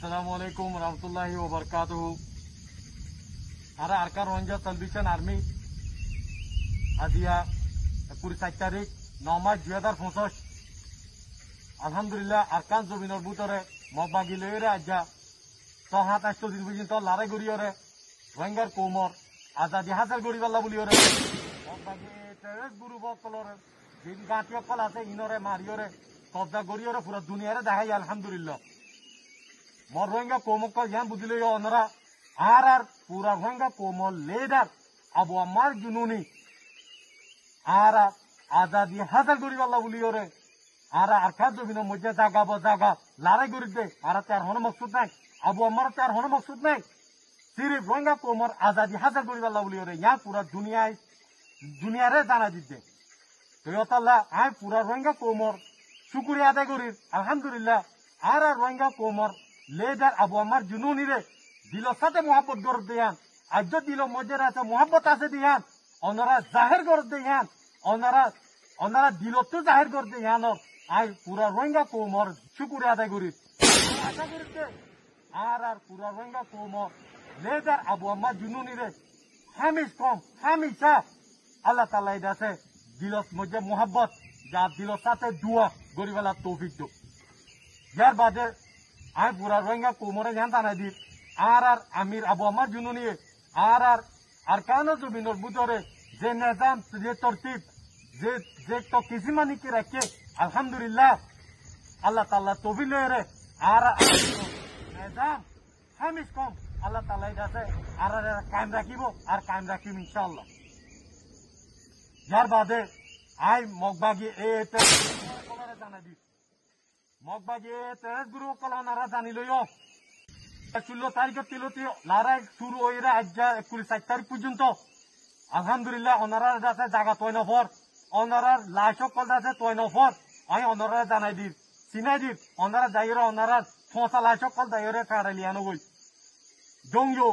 Assalamualaikum warahmatullahi wabarakatuh. Ara Arkan Rohingya Salvation Army Adia 24 তারিখ 9 March 2025 আলহামদুলিল্লাহ আরকান জমিনের ভিতরে মগবাগি লইরে আজ্জা 7-8 দিন পর্যন্ত লড়াই করিয়রে রোহিঙ্গার কোমর আজাদি হাজার গরিবাল্লা বলিয়রে মগবাগি টেররিস্ট গ্রুপ কলরে যে গাঁটি কল আছে ইনরে মারিয়রে কবজা করিয়রে পুরো দুনিয়ারে দেখাই আলহামদুলিল্লাহ মর রোহিঙ্গা কোমক ইয়ান বুঝিলে অনরা আর পুরা রোহিঙ্গা কোমল লেডার আবু আমার জুনুনি আর আজাদি হাজার গরিবাল্লা বলিয়রে আর আরকান জমিনের মধ্যে জাগা জাগা লড়াই করিতে আর তার হন মকসুদ নাই আবু আমার তার হন মকসুদ নাই সিরিফ রোহিঙ্গা কোমর আজাদি হাজার গরিবাল্লা বলিয়রে ইয়া পুরা দুনিয়ারে জানা দিতে তো আই পুরা রোহিঙ্গা কোমর শুকুরিয়া আদায় করি আলহামদুলিল্লাহ আর রোহিঙ্গা কোমর লেডার আবু আমার জুনুনি রে দিলর সাথে মোহাব্বত গড় দেয়ান আজ দিল মধ্যে আছে মোহাব্বত আছে দিয়ান ওনারা জাহের গড় দেয়ান ওনারা দিলতো জাহের গড় দেয়ান আই পুরা রোহিঙ্গা কোমর শুকুরিয়া আদায় করি আশা করিতে আর পুরা রোহিঙ্গা কোমর লেডার আবু আমার জুনুনি রে হামিশা আল্লাহ তাআলা আছে দিলর মধ্যে মোহাব্বত যা দিলর সাথে দুয়া গরিবালা তৌফিক দো যার বাদে আই পুরা রোহিঙ্গা কোমরে জান জানাই দি আর আমির আবু আমার জুনুনি আর আরকান জমিনের ভিতরে যে নিজাম যে তরতিব যে তো কিসিমানি কি রাখে আলহামদুলিল্লাহ আল্লাহ তাআলা তৌফিক লয়ে আর নিজাম হামিশ কম আল্লাহ তাআলা আছে আর কায়েম রাখিব আর কায়েম রাখিব ইনশাআল্লাহ যার বাদে আই মগবাগি এতে কলরে জানাই দি মগবাগি টেররিস্ট গ্রুপ কলনারা জানি লইও 16 তারিখ তিলতি লড়াই শুরু হইরা আজ্জা 29 তারিখ পর্যন্ত আলহামদুলিল্লাহ ওনারার কাছে জায়গা তৈ নফর ওনারার লাশক কল আছে তৈ নফর আমি ওনারা জানাই দি চিনাই দি ওনারা যাইরা ওনারার ফসা লাশক কল দাইরে কারালিয়ানো গই জংজো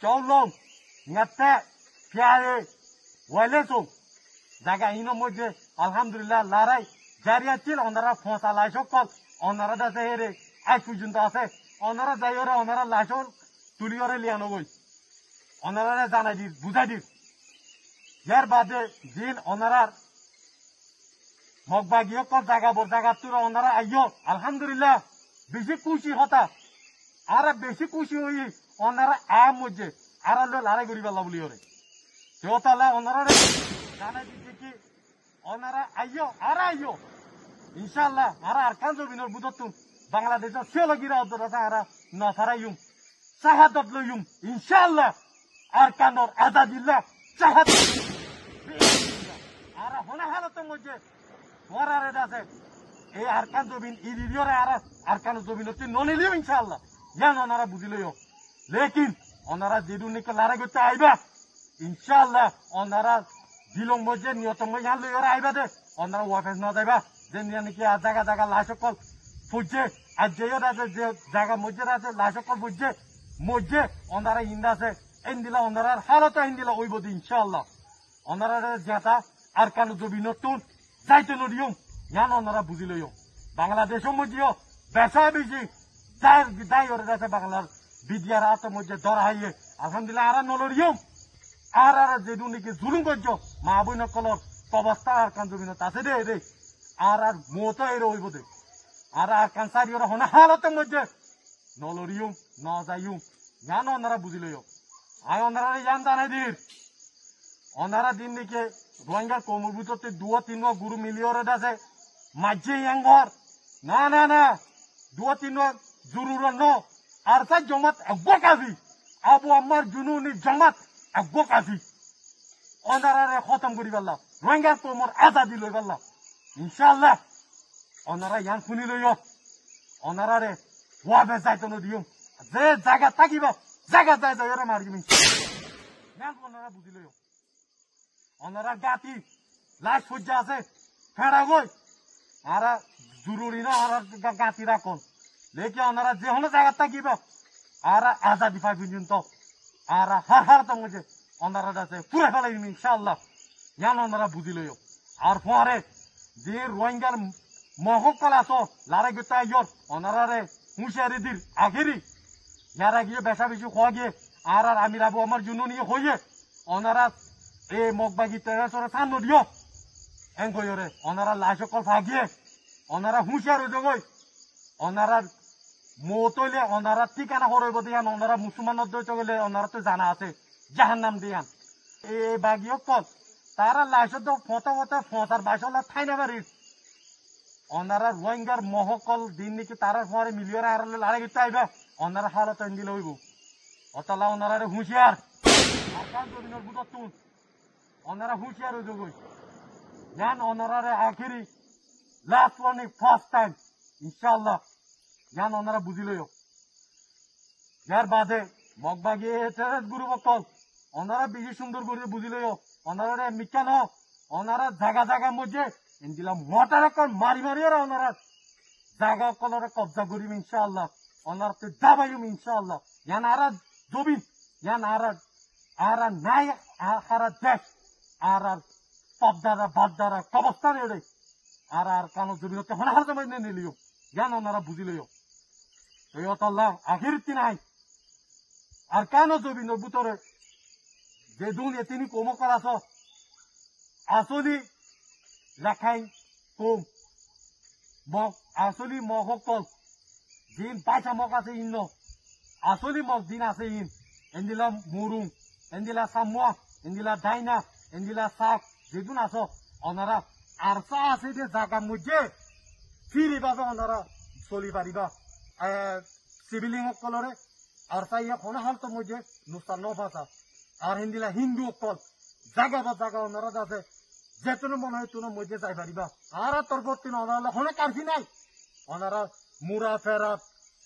চৌলং নাতে ফিয়ারে ওয়াইলেসো জায়গা ইনো মধ্যে আলহামদুলিল্লাহ লড়াই জারি আছে ওনারা ফসা লাশক কল ওনারা কাছে হেরে আজ পর্যন্ত আছে ওনারা যাইরে ওনারা লাশক তুলিয়রে লিয়ানো গই ওনারা জানাই দি বুঝাই দি यार बादे दिन ओनारार मगबागियो को जागा तुरा ओनारा आइयो अल्हम्दुलिल्लाह बेशी खुशी होता आरा बेशी खुशी हुई ओनारा आ मुझे आरा लो लारे गुरी वाला बोली ओरे तो ताला ओनारा रे जाने दीजिए कि ओनारा आइयो इंशाल्लाह आरा अरकान जमिनर बुदतुम बांग्लादेश से लगिरा उधर आरा नसारा युम शहादत लो युम इंशाल्लाह अरकान और आजादिल्लाह शहादत আর হনা হালত মধ্যে ওরারে আছে এই আরকান জমিন ইদিয়রে আর আরকান জমিন হচ্ছে ননিলিও ইনশাআল্লাহ জান ওনারা বুঝিলইও লেকিন ওনারা যেদুনিকে লড়াই করতে আইবা ইনশাআল্লাহ ওনারা দিলং মধ্যে নিয়তম জান লইরা আইবা দে ওনারা ওয়াফেস না যাইবা যে নাকি আর জায়গা লাশকল ফুজে আর যেও আছে যে জায়গা মধ্যে আছে লাশকল ফুজে মধ্যে ওনারা ইন্দা আছে ইন্দিলা ওনারা হালত ইন্দিলা ওইবদি ইনশাআল্লাহ ওনারা যেটা আরকান জমিনতুন যাইতে নদিও জান ওনারা বুঝিলইও বাংলাদেশের মধ্যেও বেসা বেশি যাই ওরে আছে বাংলার বিদ্যার হাতের মধ্যে ধরা হইয়ে আলহামদুলিল্লাহ আর নলরিও আর যেদুনিকে জুলুম করছো মা বই নকলর অবস্থা আরকান জমিনত আছে রে আর মতো এর হইব দে আর আরকান সারি ওরা হনা হালতের মধ্যে নলরিও ন যাইও জান ওনারা বুঝিলইও আয় ওনারা জান জানাই দির ওনারা দিন দিকে রোহিঙ্গার কোমর ভিতরতে 2-3 গুরু মিলিয়রে আছে মাঝে ইয়াঙ্গর না 2-3 জরুর ন আর সা জমাত একবকাজি আবু আমার জুনুনি জমাত একবকাজি ওনারা খতম করি পারলা রোহিঙ্গার কোমর আজাদি লই পারলা ইনশাআল্লাহ ওনারা ইয়ান শুনি লইও ওনারা রে ওয়াবে যাইতো নদিও যে জায়গা থাকিবা জায়গা যাই মারিবি ইয়ান ওনারা বুঝি লইও ওনারা গাতি লাশ সজ্জা আছে ফেড়া গই আর জরুরি না আর গাতি রাখুন লেকি ওনারা যে হলো জায়গা থাকিব আর আজাদি পাই পর্যন্ত আর হার তো মধ্যে ওনারা আছে পুরা ফেলাইম ইনশাআল্লাহ জান ওনারা বুঝিলইও আর পরে যে রোহিঙ্গার মহকল আছো লড়াই করতে আইয়র ওনারা হুঁশিয়ারি দির আগেরই যারা গিয়ে বেশা বেশি খোয়া গিয়ে আর আমির আবু আমার জন্য নিয়ে হইয়ে ওনারা এ মগবাগি তেরাসরে সান দিও এং কইরে ওনারা লাশ সকল ভাগিয়ে ওনারা হুঁশিয়ার হয়ে যাবই ওনারা মতইলে ওনারা ঠিকানা হরইব দিয়ান ওনারা মুসলমানদের দইতে গেলে ওনারা তো জানা আছে জাহান্নাম দিয়ান এই বাগি সকল তারা লাশত ফটো ফটো ফসার বাসলা ঠাই না বাড়ির ওনারা রোহিঙ্গার মহকল দিন নাকি তারা পরে মিলিয়ন আর লাড়ে গিয়ে আইবা ওনারা হালত দিলে হইব অতলা ওনারা হুঁশিয়ার আরকান জমিনের বুঝত তুন ওনারা হুঁশিয়ার হয়ে যাবই জান ওনারা আখেরি লাস্ট ওয়ার্নিং ফার্স্ট টাইম ইনশাআল্লাহ জান ওনারা বুঝিলইও যার বাদে মগবাগি টেরেস গ্রুপ অকল ওনারা বেশি সুন্দর করে বুঝিলইও ওনারা মিকান ওনারা জায়গা জায়গা মধ্যে দিলাম মোটার এখন মারি মারিয়ে ওনারা জায়গা কলরে কবজা করিম ইনশাআল্লাহ ওনারা তো দাবাইম ইনশাআল্লাহ জান আরা জবিন জান আরা নাই আরা দেশ আর পবদারা বাদদারা কবস্থান এড়ে আর কানো জমিন হতে হনাহার জমাই নিলিও জ্ঞান ওনারা বুঝিলইও আল্লাহ আখির তিনাই আর কেন জমিন বুতরে যে দুনিয়া তিনি কম করাছ আসলি রাখাই কম আসলি মহকল দিন পাইছা মক আছে ইন আসলি মক দিন আছে ইন এন্দিলা মুরুং এন্দিলা সামুয়া এন্দিলা ডাইনা এন্দিলা শাক যেদিন আস ওনারা আরসা আছে যে জায়গা মধ্যে ফিরিবা ওনারা চলি পারিবা সিভিলিং অকলরে আরসা ইয়া কোনো হালত মধ্যে নুস্তা নফাসা আর হিন্দিলা হিন্দু অকল জায়গা বা জায়গা ওনারা আছে যেতনে মনে হয় তুনো মধ্যে যাই পারিবা আর তোর বর্তী ওনারা হনে কারফি নাই ওনারা মুরা ফেরাত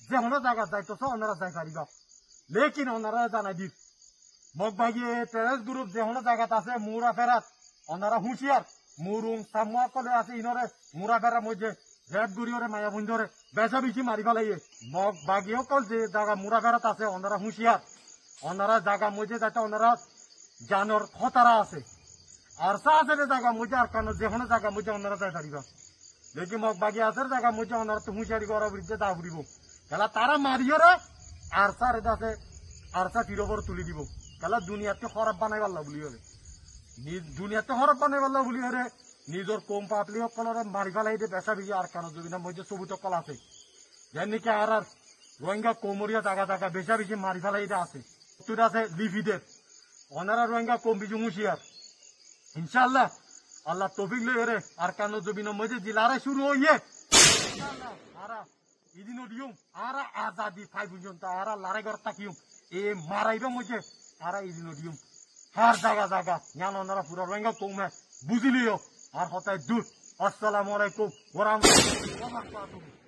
যে হনে জায়গা যাইতেছ ওনারা যাই পারিবা লেকিন ওনারা জানাই দিস মগবাগি টেরেস গ্রুপ যে হনে জায়গাত আছে মুরা ফেরাত ওনারা হুঁশিয়ার মুরুং সামুয়া কলে আছে ইনরে মুরা ফেরার মধ্যে রেড গুড়িওরে মায়া বন্ধরে বেচা বেশি মারি ফেলাইয়ে মগবাগি অকল যে জায়গা মুরা ফেরাত আছে ওনারা হুঁশিয়ার ওনারা জায়গা মধ্যে যাতে ওনারা জানোর খতারা আছে আর আছে জায়গা মধ্যে আর কেন যে কোনো জায়গা মধ্যে ওনারা যাই পারিবা দেখি মগবাগি আছে জায়গা মধ্যে ওনারা তো হুঁশিয়ারি করা বৃদ্ধে দা ফুরিব খেলা তারা মারিয়রে আর সার আছে আর সা তীরবর তুলি দিব খেলা দুনিয়াতে খরাব বানাই পারলা বলি হলে দুনিয়াতে খরাব বানাই পারলা বলি হলে নিজের কম পাতলি সকলরে মারি ফেলাই দিয়ে বেচা বেশি আর কেন জমিনের মধ্যে সবুজ কল আছে যেন নাকি আর রোহিঙ্গা কোমরিয়া জায়গা জায়গা বেচা বেশি মারি ফেলাই দিয়ে আছে তুই আছে লিভিদের ওনারা রোহিঙ্গা কম বেশি হুঁশিয়ার ইনশাআল্লাহ আল্লাহ তৌফিক লই রে আর কেন জমিনের মধ্যে জিলারে শুরু হইয়ে ইনশাআল্লাহ আর ইদিনো দিউম আর আজাদি ফাই পর্যন্ত আর লারে ঘর তাকিউম এ মারাইবে মধ্যে আর ইদিনো দিউম হার জায়গা জায়গা জ্ঞান ওনারা পুরো রোহিঙ্গা কমে বুঝিলিও আর হতায় দূর আসসালামু আলাইকুম ওয়া রাহমাতুল্লাহি ওয়া বারাকাতুহু।